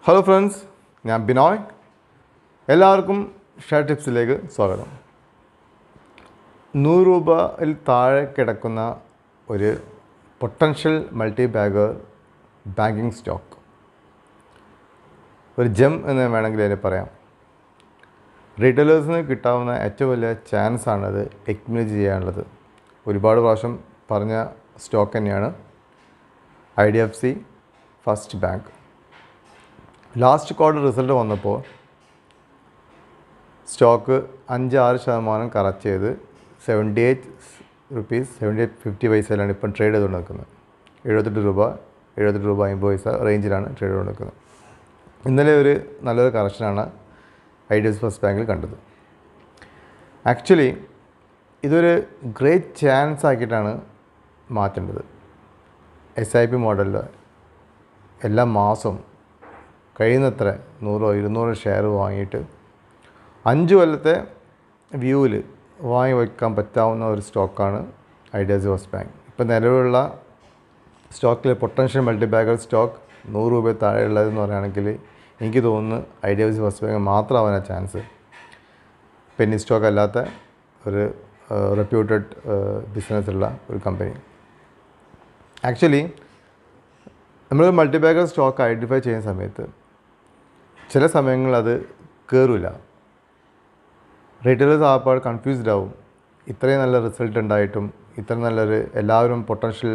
Hello friends, ഞാൻ ബിനോയ്. എല്ലാവർക്കും share ടിപ്സിലേക്ക് സ്വാഗതം. 100 രൂപയിൽ താഴെ കിടക്കുന്ന ഒരു potential multi bagger banking stock, ഒരു ജെം എന്ന് വേണമെങ്കിൽ അതിനെ പറയാം. റീറ്റെയിലേഴ്സിന് കിട്ടാവുന്ന ഏറ്റവും വലിയ ചാൻസാണത് എക്യുമുലേറ്റ് ചെയ്യാനുള്ളത്. ഒരുപാട് പ്രാവശ്യം പറഞ്ഞ സ്റ്റോക്ക് തന്നെയാണ് IDFC First bank. Last quarter result വന്നപ്പോൾ സ്റ്റോക്ക് 5-6% കറക്റ്റ് ചെയ്ത് 78 rupees 78.50 ഇപ്പം ട്രേഡ് ചെയ്തുകൊണ്ട് നിൽക്കുന്നത്. 78 രൂപ 50 റേഞ്ചിലാണ് ട്രേഡ് ചെയ്തുകൊണ്ട് നിൽക്കുന്നത്. ഇന്നലെ ഒരു നല്ലൊരു കറക്ഷനാണ് IDFC ഫസ്റ്റ് ബാങ്കിൽ കണ്ടത്. ആക്ച്വലി ഇതൊരു ഗ്രേറ്റ് ചാൻസ് ആക്കിയിട്ടാണ് മാറ്റേണ്ടത്. SIP മോഡലിൽ എല്ലാ മാസവും കഴിയുന്നത്ര 100-200 ഷെയർ വാങ്ങിയിട്ട് 5 കൊല്ലത്തെ വ്യൂവിൽ വാങ്ങി വയ്ക്കാൻ പറ്റാവുന്ന ഒരു സ്റ്റോക്കാണ് IDFC ഫസ്റ്റ് ബാങ്ക്. ഇപ്പോൾ നിലവിലുള്ള സ്റ്റോക്കിൽ പൊട്ടൻഷ്യൽ മൾട്ടിബാഗർ സ്റ്റോക്ക് 100 രൂപ താഴെയുള്ളതെന്ന് പറയുകയാണെങ്കിൽ എനിക്ക് തോന്നുന്നു IDFC ഫസ്റ്റ് ബാങ്ക് മാത്രമാവാനാ ചാൻസ്. പെന്നി സ്റ്റോക്ക് അല്ലാത്ത ഒരു റെപ്യൂട്ടഡ് ബിസിനസ്സുള്ള ഒരു കമ്പനി. ആക്ച്വലി നമ്മൾ മൾട്ടിബാഗർ സ്റ്റോക്ക് ഐഡൻറ്റിഫൈ ചെയ്യുന്ന സമയത്ത് ചില സമയങ്ങളിൽ അത് കയറില്ല. റീറ്റെയിലേഴ്സ് ആപ്പാട് കൺഫ്യൂസ്ഡ് ആവും. ഇത്രയും നല്ല റിസൾട്ട് ഉണ്ടായിട്ടും ഇത്രയും നല്ലൊരു എല്ലാവരും പൊട്ടൻഷ്യൽ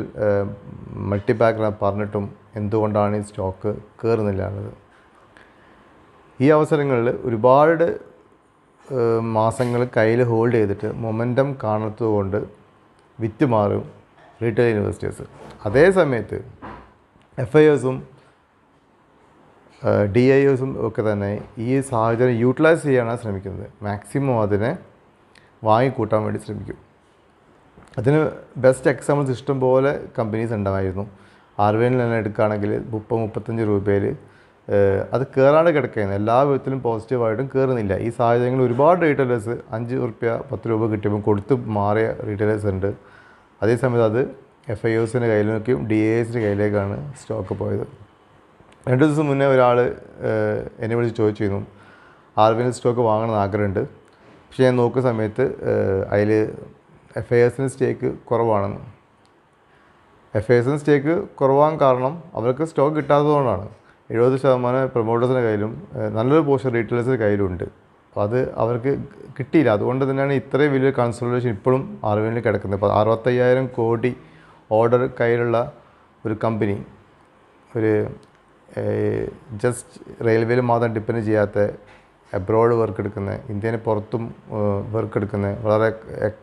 മൾട്ടിബാഗർ പറഞ്ഞിട്ടും എന്തുകൊണ്ടാണ് ഈ സ്റ്റോക്ക് കയറുന്നില്ല എന്നത്. ഈ അവസരങ്ങളിൽ ഒരുപാട് മാസങ്ങൾ കയ്യിൽ ഹോൾഡ് ചെയ്തിട്ട് മൊമെൻറ്റം കാണാത്തതുകൊണ്ട് വിറ്റ് മാറും റീറ്റെയിൽ ഇൻവെസ്റ്റേഴ്സ്. അതേ സമയത്ത് FIOസും DIOസും ഒക്കെ തന്നെ ഈ സാഹചര്യം യൂട്ടിലൈസ് ചെയ്യാനാണ് ശ്രമിക്കുന്നത്. മാക്സിമം അതിനെ വാങ്ങിക്കൂട്ടാൻ വേണ്ടി ശ്രമിക്കും. അതിന് ബെസ്റ്റ് എക്സാമ്പിൾസ് ഇഷ്ടംപോലെ കമ്പനീസ് ഉണ്ടായിരുന്നു. RVNൽ തന്നെ എടുക്കുകയാണെങ്കിൽ 30-35 രൂപയിൽ അത് കയറാണ്ട് കിടക്കുകയാണ്. എല്ലാ വിധത്തിലും പോസിറ്റീവായിട്ടും കയറുന്നില്ല. ഈ സാഹചര്യങ്ങളിൽ ഒരുപാട് റീറ്റെയിലേഴ്സ് 5 രൂപ 10 രൂപ കിട്ടിയപ്പോൾ കൊടുത്ത് മാറിയ റീറ്റെയിലേഴ്സ് ഉണ്ട്. അതേസമയത്ത് അത് FIOസിൻ്റെ കയ്യിലേക്കും DIOസിൻ്റെ കയ്യിലേക്കാണ് സ്റ്റോക്ക് പോയത്. 2 ദിവസം മുന്നേ ഒരാൾ എന്നെ വിളിച്ച് ചോദിച്ചിരുന്നു RVNൽ സ്റ്റോക്ക് വാങ്ങണമെന്ന് ആഗ്രഹമുണ്ട്, പക്ഷേ ഞാൻ നോക്കുന്ന സമയത്ത് അതിൽ FIOസിൻ്റെ സ്റ്റേക്ക് കുറവാണെന്ന്. FIOസിൻ്റെ സ്റ്റേക്ക് കുറവാൻ കാരണം അവർക്ക് സ്റ്റോക്ക് കിട്ടാത്തതുകൊണ്ടാണ്. 70% പ്രൊമോട്ടേഴ്സിൻ്റെ കയ്യിലും നല്ലൊരു പോർഷൻ റീറ്റെയിലേഴ്സിൻ്റെ കയ്യിലുണ്ട്. അപ്പോൾ അത് അവർക്ക് കിട്ടിയില്ല. അതുകൊണ്ട് തന്നെയാണ് ഇത്രയും വലിയ കൺസോളിഡേഷൻ ഇപ്പോഴും RVNൽ കിടക്കുന്നത്. ഇപ്പോൾ 65,000 കോടി ഓർഡർ കയ്യിലുള്ള ഒരു കമ്പനി, ഒരു ജസ്റ്റ് റെയിൽവേയിൽ മാത്രം ഡിപ്പെൻഡ് ചെയ്യാത്ത അബ്രോഡ് വർക്ക് എടുക്കുന്ന, ഇന്ത്യന് പുറത്തും വർക്ക് എടുക്കുന്ന, വളരെ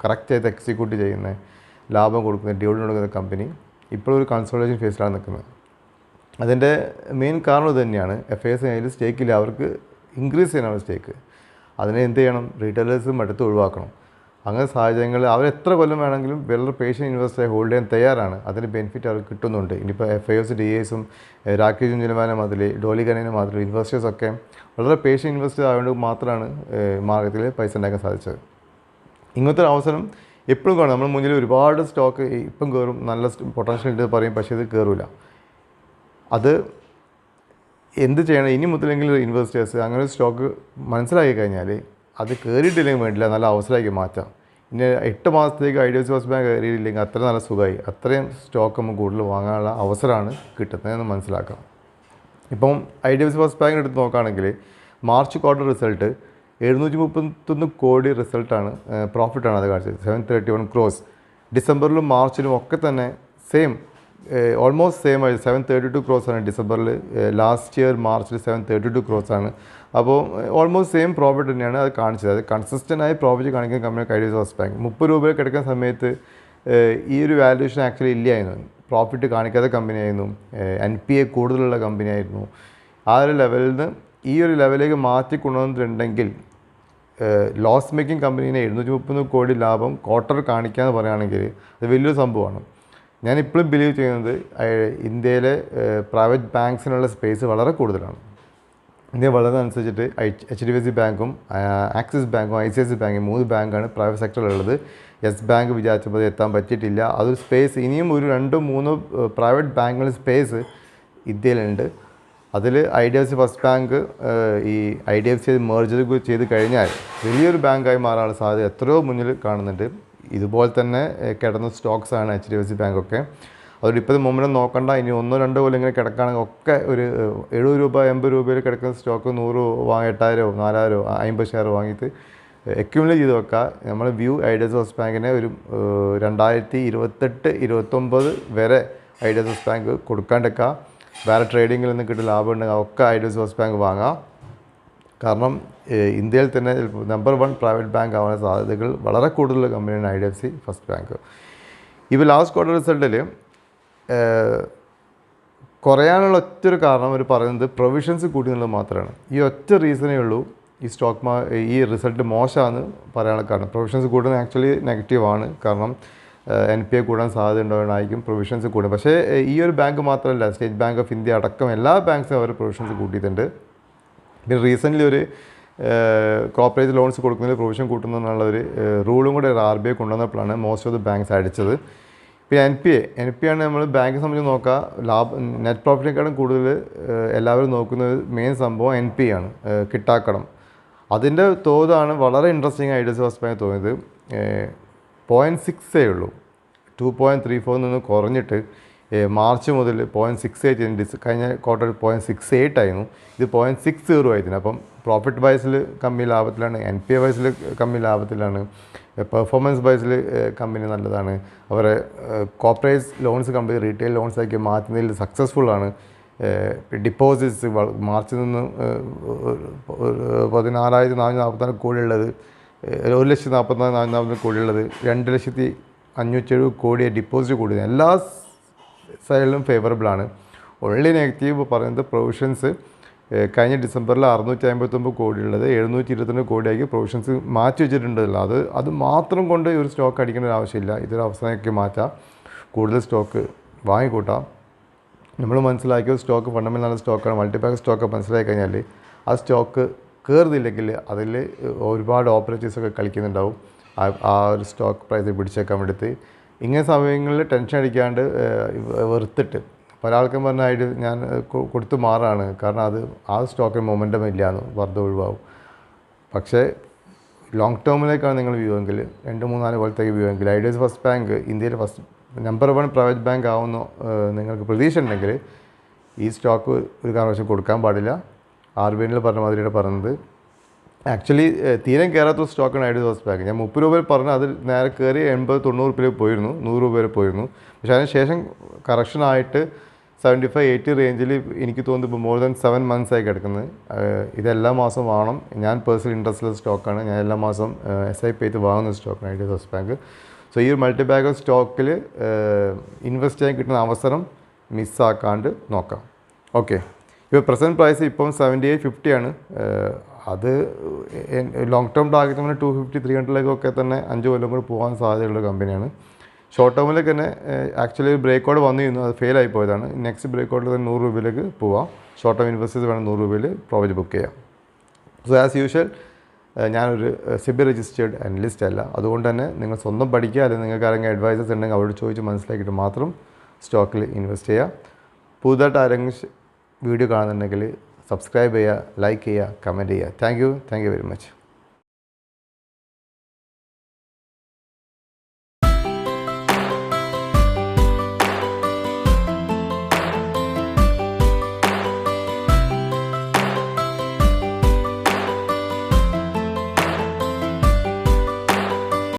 കറക്റ്റ് ചെയ്ത് എക്സിക്യൂട്ട് ചെയ്യുന്ന, ലാഭം കൊടുക്കുന്ന, ഡിവിഡൻഡ് കൊടുക്കുന്ന കമ്പനി ഇപ്പോഴൊരു കൺസോളിഡേഷൻ ഫേസിലാണ് നിൽക്കുന്നത്. അതിൻ്റെ മെയിൻ കാരണം ഇത് തന്നെയാണ്. FIOസ് കയ്യിൽ സ്റ്റേക്കില്ല, അവർക്ക് ഇൻക്രീസ് ചെയ്യാനാണ് സ്റ്റേക്ക്. അതിനെ എന്ത് ചെയ്യണം? റീറ്റെയിലേഴ്സും അടുത്ത് ഒഴിവാക്കണം. അങ്ങനെ സാഹചര്യങ്ങളിൽ അവർ എത്ര കൊല്ലം വേണമെങ്കിലും വളരെ പേഷ്യൻ്റ് ഇൻവെസ്റ്ററെ ഹോൾഡ് ചെയ്യാൻ തയ്യാറാണ്. അതിന് ബെനിഫിറ്റ് അവർക്ക് കിട്ടുന്നുണ്ട്. ഇനിയിപ്പോൾ FIOസ് DIOസും രാകേഷ് ജുൻജുനവാല മാതിരി, ഡോലി ഗനേനെ മാതിരി ഇൻവെസ്റ്റേഴ്സൊക്കെ വളരെ പേഷ്യൻ്റ് ഇൻവെസ്റ്റേഴ്സ് ആയതുകൊണ്ട് മാത്രമാണ് മാർക്കറ്റിൽ പൈസ ഉണ്ടാക്കാൻ സാധിച്ചത്. ഇങ്ങനത്തെ ഒരു അവസരം എപ്പോഴും കാണും. നമ്മൾ മുന്നിൽ ഒരുപാട് സ്റ്റോക്ക് ഇപ്പം കയറും, നല്ല പൊട്ടൻഷ്യൽ ഉണ്ട് പറയും, പക്ഷേ ഇത് കയറില്ല. അത് എന്ത് ചെയ്യണം? ഇനി മുതലെങ്കിലും ഇൻവെസ്റ്റേഴ്സ് അങ്ങനെ ഒരു സ്റ്റോക്ക് മനസ്സിലാക്കി കഴിഞ്ഞാൽ അത് കയറിയിട്ടില്ലെങ്കിൽ വേണ്ടില്ല, നല്ല അവസരമാക്കി മാറ്റാം. ഇനി 8 മാസത്തേക്ക് IDFC ഫസ്റ്റ് ബാങ്ക് കയറിയില്ലെങ്കിൽ അത്ര നല്ല സുഖമായി, അത്രയും സ്റ്റോക്ക് നമുക്ക് കൂടുതൽ വാങ്ങാനുള്ള അവസരമാണ് കിട്ടുന്നതെന്ന് മനസ്സിലാക്കാം. ഇപ്പം IDFC ഫസ്റ്റ് ബാങ്ക് എടുത്ത് നോക്കുകയാണെങ്കിൽ മാർച്ച് ക്വാർട്ടർ റിസൾട്ട് 731 കോടി റിസൾട്ടാണ്, പ്രോഫിറ്റാണ് അത് കാണിച്ചത്, 731 crores. ഡിസംബറിലും മാർച്ചിലും ഒക്കെ തന്നെ സെയിം, ഓൾമോസ്റ്റ് സെയിം ആയി 732 crores ആണ് ഡിസംബറിൽ. ലാസ്റ്റ് ഇയർ മാർച്ചിൽ 732 crores ആണ്. അപ്പോൾ ഓൾമോസ്റ്റ് സെയിം പ്രോഫിറ്റ് തന്നെയാണ് അത് കാണിച്ചത്. അത് കൺസിസ്റ്റൻ്റ് ആയി പ്രോഫിറ്റ് കാണിക്കുന്ന കമ്പനി IDFC ഫസ്റ്റ് ബാങ്ക്. 30 രൂപയിൽ കിടക്കുന്ന സമയത്ത് ഈ ഒരു വാല്യൂഷൻ ആക്ച്വലി ഇല്ലായിരുന്നു. പ്രോഫിറ്റ് കാണിക്കാത്ത കമ്പനിയായിരുന്നു, NPA കൂടുതലുള്ള കമ്പനിയായിരുന്നു. ആ ഒരു ലെവലിൽ നിന്ന് ഈ ഒരു ലെവലിലേക്ക് മാറ്റി കൊണ്ടുവന്നിട്ടുണ്ടെങ്കിൽ ലോസ് മേക്കിംഗ് കമ്പനീനെ 730 കോടി ലാഭം ക്വാർട്ടർ കാണിക്കുക എന്ന് പറയുകയാണെങ്കിൽ അത് വലിയൊരു സംഭവമാണ്. ഞാനിപ്പോഴും ബിലീവ് ചെയ്യുന്നത് ഇന്ത്യയിലെ പ്രൈവറ്റ് ബാങ്ക്സിനുള്ള സ്പേസ് വളരെ കൂടുതലാണ്. ഇന്ത്യ വളരുന്നതനുസരിച്ചിട്ട് HDFC ബാങ്കും ആക്സിസ് ബാങ്കും ICICI ബാങ്കും 3 ബാങ്കാണ് പ്രൈവറ്റ് സെക്ടറിലുള്ളത്. യെസ് ബാങ്ക് വിചാരിച്ചപ്പോൾ എത്താൻ പറ്റിയിട്ടില്ല. അതൊരു സ്പേസ് ഇനിയും ഒരു 2-3 പ്രൈവറ്റ് ബാങ്കുകളുടെ സ്പേസ് ഇന്ത്യയിലുണ്ട്. അതിൽ IDFC ഫസ്റ്റ് ബാങ്ക് ഈ IDFC മെർജ് ചെയ്ത് കഴിഞ്ഞാൽ വലിയൊരു ബാങ്കായി മാറാനുള്ള സാധ്യത എത്രയോ മുന്നിൽ കാണുന്നുണ്ട്. ഇതുപോലെ തന്നെ കിടന്ന സ്റ്റോക്സാണ് HDFC ബാങ്കൊക്കെ. അതുകൊണ്ട് ഇപ്പോൾ മൊമെൻ്റം നോക്കണ്ട, ഇനി 1-2 കൊല്ലം ഇങ്ങനെ കിടക്കുകയാണെങ്കിൽ ഒക്കെ ഒരു 70 രൂപ 80 രൂപയിൽ കിടക്കുന്ന സ്റ്റോക്ക് 100 വാങ്ങി 8000 4000 50 ഷെയർ വാങ്ങിയിട്ട് അക്യുമുലേറ്റ് ചെയ്ത് വെക്കുക. നമ്മൾ IDFC ഫസ്റ്റ് ബാങ്കിനെ ഒരു 2028-29 വരെ IDFC ഫസ്റ്റ് ബാങ്ക് കൊടുക്കാണ്ടിരിക്കുക. വേറെ ട്രേഡിങ്ങിൽ നിന്ന് കിട്ടുന്ന ലാഭം ഉണ്ടെങ്കിൽ ഒക്കെ IDFC ഫസ്റ്റ് ബാങ്ക് വാങ്ങാം. കാരണം ഇന്ത്യയിൽ തന്നെ നമ്പർ 1 പ്രൈവറ്റ് ബാങ്ക് ആവാൻ സാധ്യതകൾ വളരെ കൂടുതലുള്ള കമ്പനിയാണ് IDFC ഫസ്റ്റ് ബാങ്ക്. ഇപ്പോൾ ലാസ്റ്റ് ക്വാർട്ടർ റിസൾട്ടിൽ കുറയാനുള്ള ഒറ്റൊരു കാരണം അവർ പറയുന്നത് പ്രൊവിഷൻസ് കൂടി എന്നുള്ളത് മാത്രമാണ്. ഈ ഒറ്റ റീസണേ ഉള്ളൂ ഈ റിസൾട്ട് മോശമാണെന്ന് പറയാനുള്ള കാരണം. പ്രൊവിഷൻസ് കൂടുന്നത് ആക്ച്വലി നെഗറ്റീവാണ്. കാരണം NPA കൂടാൻ സാധ്യത ഉണ്ടാവാനായിരിക്കും പ്രൊവിഷൻസ് കൂടും. പക്ഷേ ഈ ഒരു ബാങ്ക് മാത്രമല്ല, സ്റ്റേറ്റ് ബാങ്ക് ഓഫ് ഇന്ത്യ അടക്കം എല്ലാ ബാങ്ക്സും അവർ പ്രൊവിഷൻസ് കൂട്ടിയിട്ടുണ്ട്. പിന്നെ റീസെൻ്റ്ലി ഒരു കോർപ്പറേറ്റ് ലോൺസ് കൊടുക്കുന്നതിൽ പ്രൊവിഷൻ കൂട്ടുന്നതിനുള്ള ഒരു റൂളും കൂടെ RBI കൊണ്ടുവന്നപ്പോഴാണ് മോസ്റ്റ് ഓഫ് ദി ബാങ്ക്സ് അടിച്ചത്. പിന്നെ NPA ആണ് നമ്മൾ ബാങ്കിനെ സംബന്ധിച്ച് നോക്കുക, നെറ്റ് പ്രോഫിറ്റിനെക്കാളും കൂടുതൽ എല്ലാവരും നോക്കുന്നത് മെയിൻ സംഭവം NPA ആണ്, കിട്ടാക്കടം. അതിൻ്റെ തോതാണ് വളരെ ഇൻട്രസ്റ്റിംഗ് IDFC ഫസ്റ്റ് ബാങ്ക് തോന്നിയത്. 0.6 ഉള്ളൂ. 2.34 നിന്ന് കുറഞ്ഞിട്ട് മാർച്ച് മുതൽ 0.68 കഴിഞ്ഞ ക്വാർട്ടർ 0.68 ആയിരുന്നു. ഇത് 0.60 ആയിരുന്നു. അപ്പം പ്രോഫിറ്റ് വൈസിൽ കമ്പനി ലാഭത്തിലാണ്, NPA വൈസിൽ കമ്പനി ലാഭത്തിലാണ്, പെർഫോമൻസ് വൈസിൽ കമ്പനി നല്ലതാണ്. അവരെ കോർപ്പറേറ്റ് ലോൺസ് കമ്പനി റീറ്റെയിൽ ലോൺസാക്കി മാറ്റുന്നതിൽ സക്സസ്ഫുള്ളാണ്. ഡിപ്പോസിറ്റ്സ് മാർച്ചിൽ നിന്ന് 16,444 കോടിയുള്ളത് 1,44,440 കോടിയുള്ളത് 2,570 കോടിയെ ഡിപ്പോസിറ്റ് കൂടി. എല്ലാ സൈഡിലും ഫേവറബിളാണ്. ഓൺലി നെഗറ്റീവ് പറയുന്നത് പ്രൊവിഷൻസ് കഴിഞ്ഞ ഡിസംബറിൽ 659 കോടിയുള്ളത് 722 കോടിയാക്കി പ്രൊവിഷൻസ് മാറ്റി വെച്ചിട്ടുണ്ടല്ലോ. അത് മാത്രം കൊണ്ട് ഒരു സ്റ്റോക്ക് അടിക്കേണ്ട ഒരു ആവശ്യമില്ല. ഇതൊരു അവസരമൊക്കെ മാറ്റാം, കൂടുതൽ സ്റ്റോക്ക് വാങ്ങിക്കൂട്ടാം. നമ്മൾ മനസ്സിലാക്കിയ സ്റ്റോക്ക് ഫണ്ടമെൻ്റൽ നല്ല സ്റ്റോക്കാണ്, മൾട്ടിപാക്ക് സ്റ്റോക്ക് മനസ്സിലാക്കി കഴിഞ്ഞാൽ ആ സ്റ്റോക്ക് കയറുന്നില്ലെങ്കിൽ അതിൽ ഒരുപാട് ഓപ്പറേറ്റീവ്സൊക്കെ കളിക്കുന്നുണ്ടാവും ആ ഒരു സ്റ്റോക്ക് പ്രൈസ് പിടിച്ചേക്കാൻ വേണ്ടിയിട്ട്. ഇങ്ങനെ സമയങ്ങളിൽ ടെൻഷൻ അടിക്കാണ്ട് വെറുത്തിട്ട് ഒരാൾക്കും പറഞ്ഞായിട്ട് ഞാൻ കൊടുത്തു മാറാണ്, കാരണം ആ സ്റ്റോക്കിന് മൊമെൻറ്റം ഇല്ലയെന്ന് വെറുതെ ഒഴിവാകും. പക്ഷേ ലോങ് ടേമിലേക്കാണ് നിങ്ങൾ വ്യൂ എങ്കിൽ 2-3-4 കൊല്ലത്തേക്ക് വ്യൂ എങ്കിൽ IDFC ഫസ്റ്റ് ബാങ്ക് ഇന്ത്യയിലെ നമ്പർ 1 പ്രൈവറ്റ് ബാങ്ക് ആവുന്ന നിങ്ങൾക്ക് പ്രതീക്ഷ ഉണ്ടെങ്കിൽ ഈ സ്റ്റോക്ക് ഒരു കാരണവശാലും കൊടുക്കാൻ പാടില്ല. RBI പറഞ്ഞ മാതിരിയാണ് പറയുന്നത്. ആക്ച്വലി തീരെ കയറാത്ത സ്റ്റോക്കാണ് IDFC ഫസ്റ്റ് ബാങ്ക്. ഞാൻ 30 രൂപയിൽ പറഞ്ഞു, അത് നേരെ കയറി 80-90 രൂപയിൽ പോയിരുന്നു, 100 രൂപ വരെ പോയിരുന്നു. പക്ഷേ അതിന് ശേഷം കറക്ഷനായിട്ട് 75-80 റേഞ്ചിൽ എനിക്ക് തോന്നുന്നു ഇപ്പോൾ മോർ ദാൻ 7 months ആയി കിടക്കുന്നത്. ഇതെല്ലാ മാസം വാങ്ങണം. ഞാൻ പേഴ്സണൽ ഇൻട്രസ്റ്റുള്ള സ്റ്റോക്കാണ്. ഞാൻ എല്ലാ മാസം SIP ചെയ്ത് വാങ്ങുന്ന സ്റ്റോക്കാണ് IDFC ഫസ്റ്റ് ബാങ്ക്. സോ ഈ ഒരു മൾട്ടി ബാഗ് സ്റ്റോക്കിൽ ഇൻവെസ്റ്റ് ചെയ്യാൻ കിട്ടുന്ന അവസരം മിസ്സാക്കാണ്ട് നോക്കാം. ഓക്കെ, ഇപ്പോൾ പ്രസൻറ്റ് പ്രൈസ് ഇപ്പം 78.50 ആണ്. അത് ലോങ് ടേം ടാർഗറ്റ് നമ്മൾ 250-300 തന്നെ 5 കൊല്ലം കൂടി പോകാൻ സാധ്യതയുള്ള കമ്പനിയാണ്. ഷോർട്ട് ടേമിലേക്ക് തന്നെ ആക്ച്വലി ഒരു ബ്രേക്ക് ഔട്ട് വന്നിരുന്നു, അത് ഫെയിൽ ആയി പോയതാണ്. നെക്സ്റ്റ് ബ്രേക്ക് ഔട്ടിൽ തന്നെ 100 രൂപയിലേക്ക് പോവാം. ഷോർട്ട് ടേം ഇൻവെസ്റ്റേഴ്സ് വേണം 100 രൂപയിൽ പ്രോഫിറ്റ് ബുക്ക് ചെയ്യാം. സോ ആസ് യൂഷ്വൽ ഞാനൊരു SEBI രജിസ്റ്റേർഡ് അനലിസ്റ്റ് അല്ല. അതുകൊണ്ട് തന്നെ നിങ്ങൾ സ്വന്തം പഠിക്കുക, അല്ലെങ്കിൽ നിങ്ങൾക്ക് ആരെങ്കിലും അഡ്വൈസേഴ്സ് ഉണ്ടെങ്കിൽ അവരോട് ചോദിച്ച് മനസ്സിലാക്കിയിട്ട് മാത്രം സ്റ്റോക്കിൽ ഇൻവെസ്റ്റ് ചെയ്യുക. പുതുതായിട്ട് ആരെങ്കിലും വീഡിയോ കാണുന്നുണ്ടെങ്കിൽ സബ്സ്ക്രൈബ് ചെയ്യുക, ലൈക്ക് ചെയ്യുക, കമൻറ്റ് ചെയ്യുക. Thank you very much.